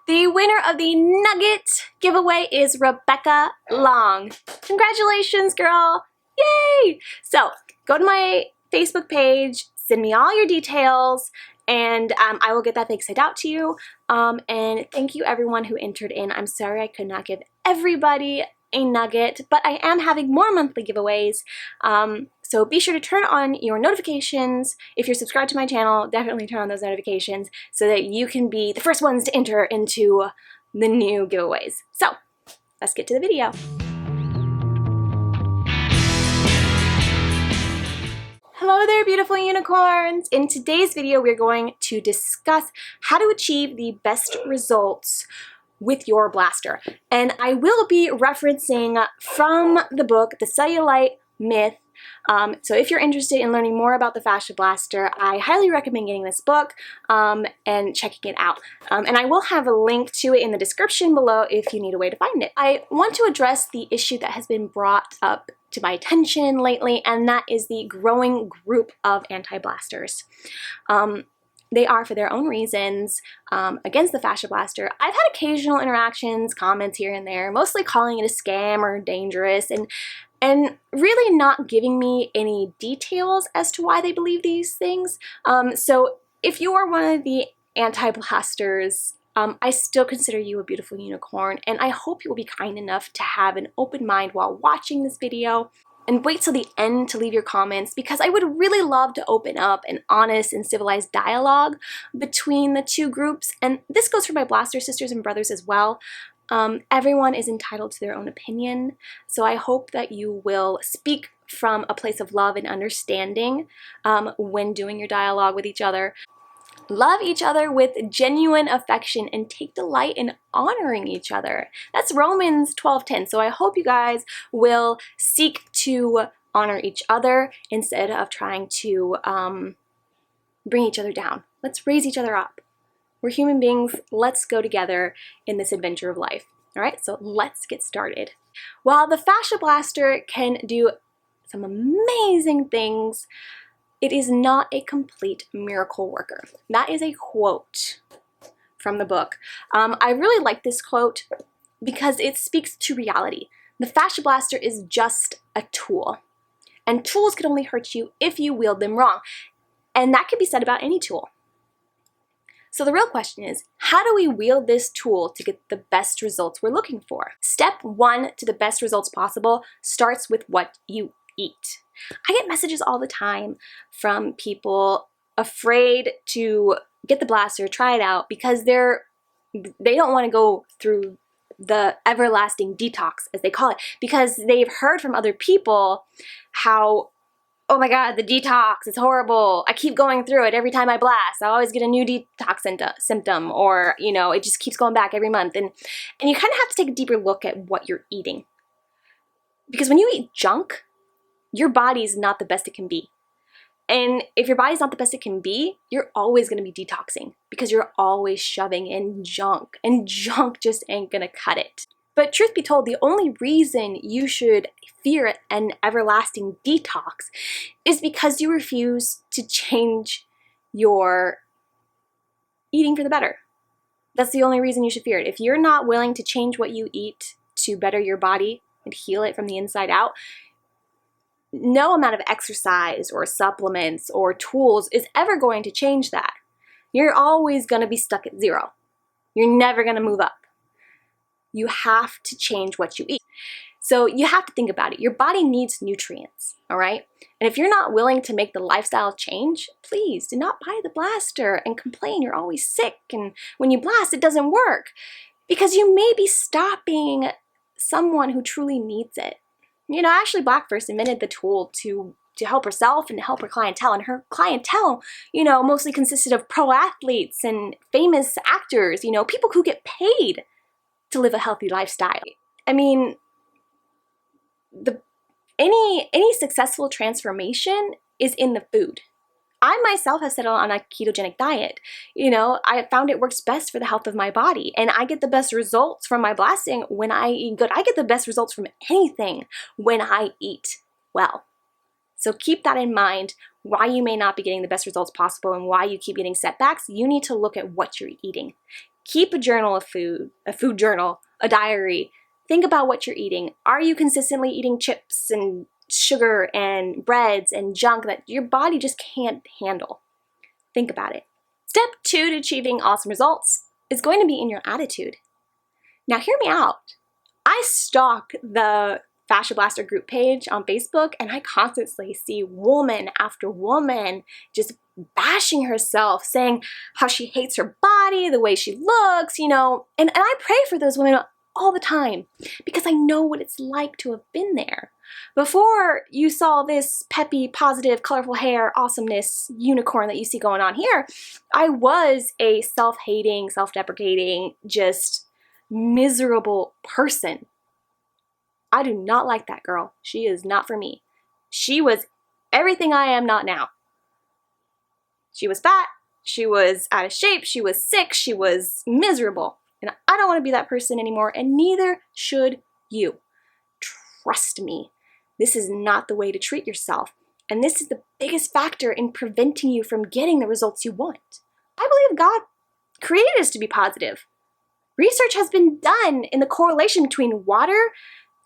The winner of the Nugget giveaway is Rebecca Long. Congratulations, girl. Yay! So go to my Facebook page, send me all your details, and I will get that thing sent out to you. And thank you everyone who entered in. I'm sorry I could not give everybody a nugget, but I am having more monthly giveaways. So be sure to turn on your notifications. If you're subscribed to my channel, definitely turn on those notifications so that you can be the first ones to enter into the new giveaways. So let's get to the video. Hello there, beautiful unicorns! In today's video, we're going to discuss how to achieve the best results with your blaster. And I will be referencing from the book, The Cellulite Myth. So if you're interested in learning more about the Fascia Blaster, I highly recommend getting this book and checking it out. And I will have a link to it in the description below if you need a way to find it. I want to address the issue that has been brought up to my attention lately, and that is the growing group of anti-blasters. They are, for their own reasons, against the Fascia Blaster. I've had occasional interactions, comments here and there, mostly calling it a scam or dangerous, and really not giving me any details as to why they believe these things. So if you are one of the anti-blasters, I still consider you a beautiful unicorn, and I hope you will be kind enough to have an open mind while watching this video and wait till the end to leave your comments, because I would really love to open up an honest and civilized dialogue between the two groups. And this goes for my blaster sisters and brothers as well. Everyone is entitled to their own opinion, so I hope that you will speak from a place of love and understanding when doing your dialogue with each other. Love each other with genuine affection and take delight in honoring each other. That's Romans 12:10. So I hope you guys will seek to honor each other instead of trying to bring each other down. Let's raise each other up. We're human beings. Let's go together in this adventure of life. All right, so let's get started. While the Fascia Blaster can do some amazing things, it is not a complete miracle worker. That is a quote from the book. I really like this quote because it speaks to reality. The Fascia Blaster is just a tool, and tools can only hurt you if you wield them wrong. And that can be said about any tool. So the real question is, how do we wield this tool to get the best results we're looking for? Step one to the best results possible starts with what you eat. I get messages all the time from people afraid to get the blaster, try it out, because they don't want to go through the everlasting detox, as they call it, because they've heard from other people how, oh my God, the detox is horrible. I keep going through it every time I blast. I always get a new detox symptom, or, you know, it just keeps going back every month. And you kind of have to take a deeper look at what you're eating. Because when you eat junk, your body's not the best it can be. And if your body's not the best it can be, you're always going to be detoxing because you're always shoving in junk, and junk just ain't going to cut it. But truth be told, the only reason you should fear an everlasting detox is because you refuse to change your eating for the better. That's the only reason you should fear it. If you're not willing to change what you eat to better your body and heal it from the inside out, no amount of exercise or supplements or tools is ever going to change that. You're always going to be stuck at zero. You're never going to move up. You have to change what you eat. So you have to think about it. Your body needs nutrients, all right? And if you're not willing to make the lifestyle change, please do not buy the blaster and complain you're always sick, and when you blast it doesn't work, because you may be stopping someone who truly needs it. You know, Ashley Black first invented the tool to help herself and to help her clientele. And her clientele, you know, mostly consisted of pro athletes and famous actors, you know, people who get paid to live a healthy lifestyle. I mean, any successful transformation is in the food. I myself have settled on a ketogenic diet. You know, I found it works best for the health of my body, and I get the best results from my blasting when I eat good. I get the best results from anything when I eat well. So keep that in mind, why you may not be getting the best results possible and why you keep getting setbacks. You need to look at what you're eating. Keep a journal of food, a food journal, a diary. Think about what you're eating. Are you consistently eating chips and sugar and breads and junk that your body just can't handle? Think about it. Step 2 to achieving awesome results is going to be in your attitude. Now hear me out. I stalk the Fascia Blaster group page on Facebook, and I constantly see woman after woman just bashing herself, saying how she hates her body, the way she looks, you know, and I pray for those women all the time because I know what it's like to have been there. Before you saw this peppy, positive, colorful hair, awesomeness unicorn that you see going on here, I was a self-hating, self-deprecating, just miserable person. I do not like that girl. She is not for me. She was everything I am not now. She was fat, she was out of shape, she was sick, she was miserable. And I don't want to be that person anymore, and neither should you. Trust me, this is not the way to treat yourself. And this is the biggest factor in preventing you from getting the results you want. I believe God created us to be positive. Research has been done in the correlation between water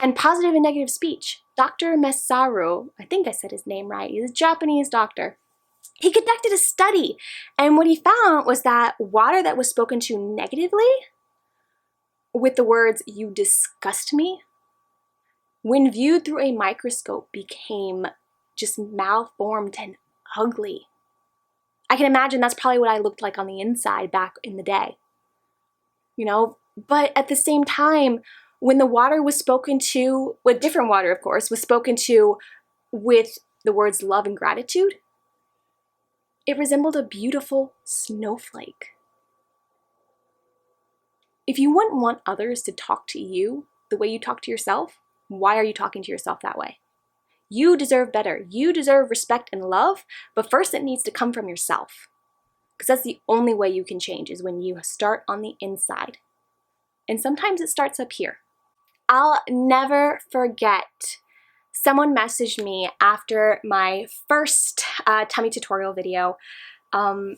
and positive and negative speech. Dr. Masaru, I think I said his name right, he's a Japanese doctor. He conducted a study, and what he found was that water that was spoken to negatively, with the words, "you disgust me," when viewed through a microscope became just malformed and ugly. I can imagine that's probably what I looked like on the inside back in the day. You know, but at the same time, when the water was spoken to, with different water of course, was spoken to with the words love and gratitude, it resembled a beautiful snowflake. If you wouldn't want others to talk to you the way you talk to yourself, why are you talking to yourself that way? You deserve better. You deserve respect and love, but first it needs to come from yourself. Because that's the only way you can change, is when you start on the inside. And sometimes it starts up here. I'll never forget, someone messaged me after my first tummy tutorial video, and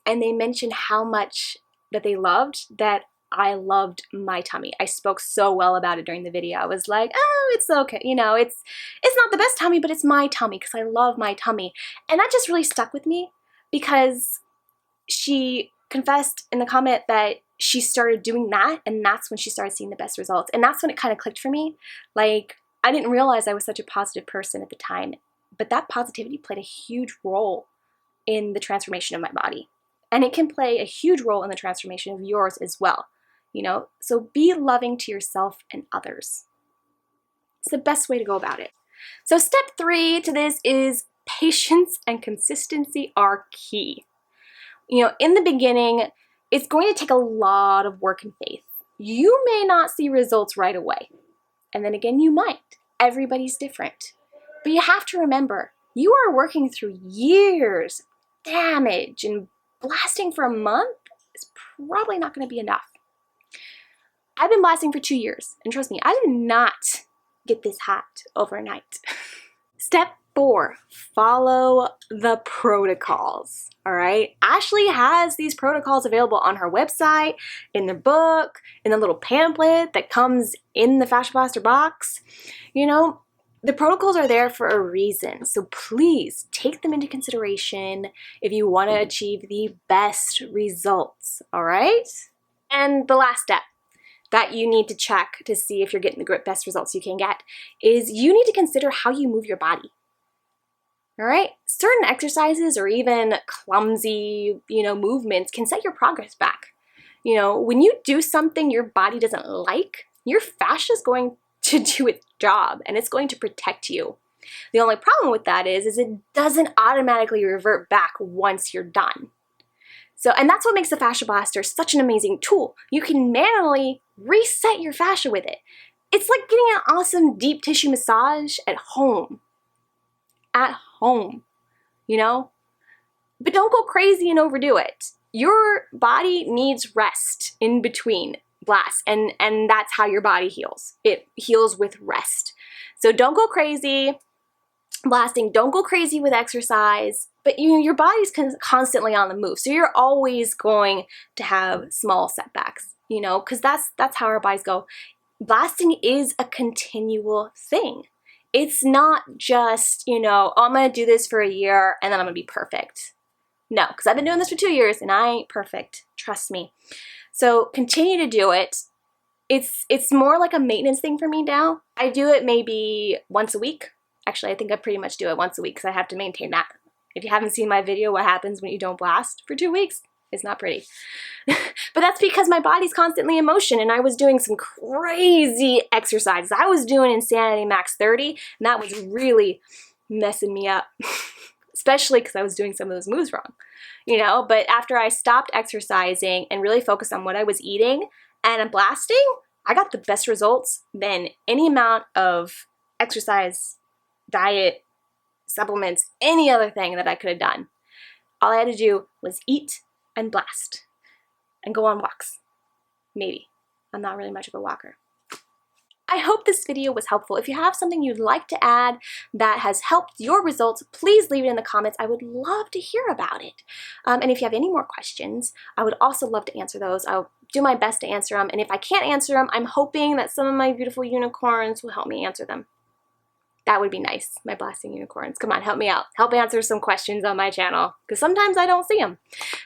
they mentioned how much that they loved that I loved my tummy. I spoke so well about it during the video. I was like, oh, it's okay. You know, it's not the best tummy, but it's my tummy because I love my tummy. And that just really stuck with me because she confessed in the comment that she started doing that, and that's when she started seeing the best results. And that's when it kind of clicked for me. Like, I didn't realize I was such a positive person at the time, but that positivity played a huge role in the transformation of my body. And it can play a huge role in the transformation of yours as well. You know, so be loving to yourself and others. It's the best way to go about it. So step 3 to this is patience and consistency are key. You know, in the beginning, it's going to take a lot of work and faith. You may not see results right away. And then again, you might. Everybody's different. But you have to remember, you are working through years of damage, and blasting for a month is probably not going to be enough. I've been blasting for 2 years, and trust me, I did not get this hat overnight. Step 4, follow the protocols, all right? Ashley has these protocols available on her website, in the book, in the little pamphlet that comes in the Fascia Blaster box. You know, the protocols are there for a reason, so please take them into consideration if you want to achieve the best results, all right? And the last step that you need to check to see if you're getting the best results you can get is you need to consider how you move your body. All right, certain exercises or even clumsy, movements can set your progress back. You know, when you do something your body doesn't like, your fascia is going to do its job and it's going to protect you. The only problem with that is it doesn't automatically revert back once you're done. So, and that's what makes the Fascia Blaster such an amazing tool. You can manually reset your fascia with it. It's like getting an awesome deep tissue massage at home. At home, you know? But don't go crazy and overdo it. Your body needs rest in between blasts, and that's how your body heals. It heals with rest. So don't go crazy. blasting. Don't go crazy with exercise, but your body's constantly on the move, so you're always going to have small setbacks, you know, because that's how our bodies go. Blasting is a continual thing. It's not just, you know, oh, I'm gonna do this for a year and then I'm gonna be perfect. No, because I've been doing this for 2 years and I ain't perfect, trust me. So continue to do it. It's more like a maintenance thing for me now. I do it maybe once a week. Actually, I think I pretty much do it once a week because I have to maintain that. If you haven't seen my video, what happens when you don't blast for 2 weeks? It's not pretty. But that's because my body's constantly in motion, and I was doing some crazy exercises. I was doing Insanity Max 30, and that was really messing me up, especially because I was doing some of those moves wrong, you know? But after I stopped exercising and really focused on what I was eating and blasting, I got the best results than any amount of exercise, diet, supplements, any other thing that I could have done. All I had to do was eat and blast and go on walks. Maybe. I'm not really much of a walker. I hope this video was helpful. If you have something you'd like to add that has helped your results, please leave it in the comments. I would love to hear about it. And if you have any more questions, I would also love to answer those. I'll do my best to answer them. And if I can't answer them, I'm hoping that some of my beautiful unicorns will help me answer them. That would be nice, my blasting unicorns. Come on, help me out. Help answer some questions on my channel, because sometimes I don't see them.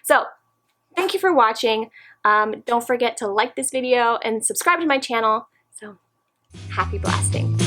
So, thank you for watching. Don't forget to like this video and subscribe to my channel. So, happy blasting.